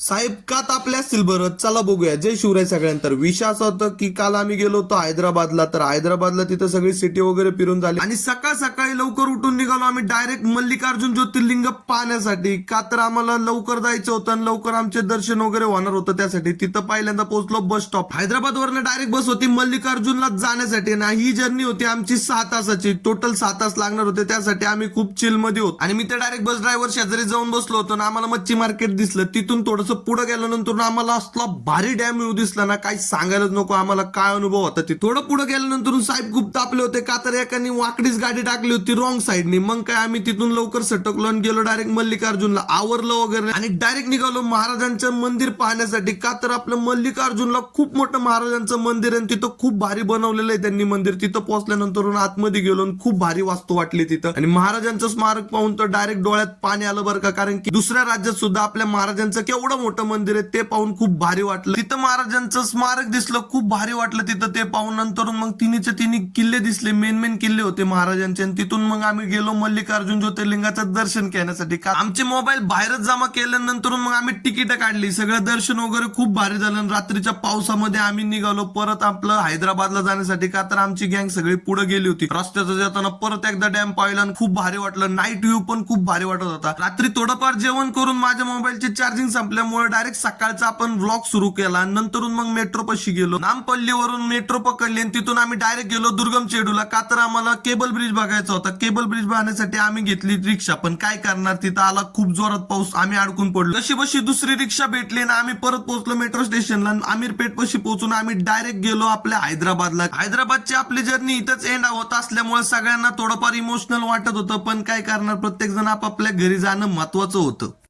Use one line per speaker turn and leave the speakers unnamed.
साहेब का तापले असतील बरं, चला बघूया. जय शिवराय सगळ्यांना. तर विषय असा होता की काल आम्ही गेलो होतो हैदराबादला. तर हैदराबादला तिथं सगळी सिटी वगैरे फिरून झाली आणि सकाळ सकाळी लवकर उठून निघालो आम्ही डायरेक्ट मल्लिकार्जुन ज्योतिर्लिंग पाहण्यासाठी. का तर आम्हाला लवकर जायचं होतं आणि लवकर आमचे दर्शन वगैरे होणार होतं. त्यासाठी तिथं पहिल्यांदा पोहोचलो बस स्टॉप. हैदराबाद वरनं डायरेक्ट बस होती मल्लिकार्जुनला जाण्यासाठी ना. ही जर्नी होती आमची 6 तासाची. टोटल 6 तास लागणार होते. त्यासाठी आम्ही खूप चिल मध्ये होतो आणि मी तर डायरेक्ट बस ड्रायव्हर शेजारी जाऊन बसलो होतो ना. आम्हाला मच्छी मार्केट दिसलं. तिथून थोडंसं पुढे गेल्यानंतर आम्हाला असला भारी डॅम व्ह्यू दिसला ना, काही सांगायलाच नको आम्हाला काय अनुभव होता. ते थोडं पुढे गेल्यानंतर साहेब खूप तापले होते. का तर एकाने वाकडीच गाडी टाकली होती रॉंग साईडनी. मग काय आम्ही तिथून लवकर सटकलो आणि गेलो डायरेक्ट मल्लिकार्जुनला. आवरलं वगैरे आणि डायरेक्ट निघालो महाराजांचं मंदिर पाहण्यासाठी. का तर आपलं मल्लिकार्जुनला खूप मोठं महाराजांचं मंदिर आहे. तिथं खूप भारी बनवलेलं आहे त्यांनी मंदिर. तिथं पोहोचल्यानंतर आतमध्ये गेलो आणि खूप भारी वास्तू वाटली तिथं. आणि महाराजांचं स्मारक पाहून तर डायरेक्ट डोळ्यात पाणी आलं बरं का. कारण की दुसऱ्या राज्यात सुद्धा आपल्या महाराजांचं केवढं मोठं मंदिर आहे ते पाहून खूप भारी वाटलं. तिथं महाराजांचं स्मारक दिसलं, खूप भारी वाटलं तिथं ते पाहून. नंतर मग तिन्ही किल्ले दिसले, मेन किल्ले होते महाराजांचे. आणि तिथून मग आम्ही गेलो मल्लिकार्जुन ज्योतिर्लिंगाचं दर्शन घेण्यासाठी. आमचे मोबाईल बाहेरच जमा केल्यानंतर मग आम्ही तिकीट काढली. सगळं दर्शन वगैरे खूप भारी झालं. रात्रीच्या पावसामध्ये आम्ही निघालो परत आपलं हैदराबादला जाण्यासाठी. का तर आमची गँग सगळी पुढे गेली होती. रस्त्याचं जाताना परत एकदा डॅम पाहिला आणि खूप भारी वाटलं. नाईट व्ह्यू पण खूप भारी वाटत होता. रात्री थोडंफार जेवण करून माझ्या मोबाईलची चार्जिंग संपल्यामुळे डायरेक्ट सकाळचा आपण व्लॉग सुरू केला. नंतर मग मेट्रो पाशी गेलो. नामपल्लीवरून मेट्रो पकडली आणि तिथून आम्ही डायरेक्ट गेलो दुर्गम चेडूला. का तर आम्हाला केबल ब्रिज बघायचा होता. केबल ब्रिज पाहण्यासाठी आम्ही घेतली रिक्षा. पण काय करणार, तिथं आला खूप जोरात पाऊस, आम्ही अडकून पडलो. कशी बशी दुसरी रिक्षा भेटली ना आम्ही परत पोहोचलो मेट्रो स्टेशनला. अमीरपेठ पाशी पोहोचून आम्ही डायरेक्ट गेलो आपल्या हैदराबादला. हैदराबादची आपली जर्नी इथंच एंड होत असल्यामुळे सगळ्यांना थोडंफार इमोशनल वाटत होतं. पण काय करणार, प्रत्येक जण आपापल्या घरी जाणं महत्वाचं होतं.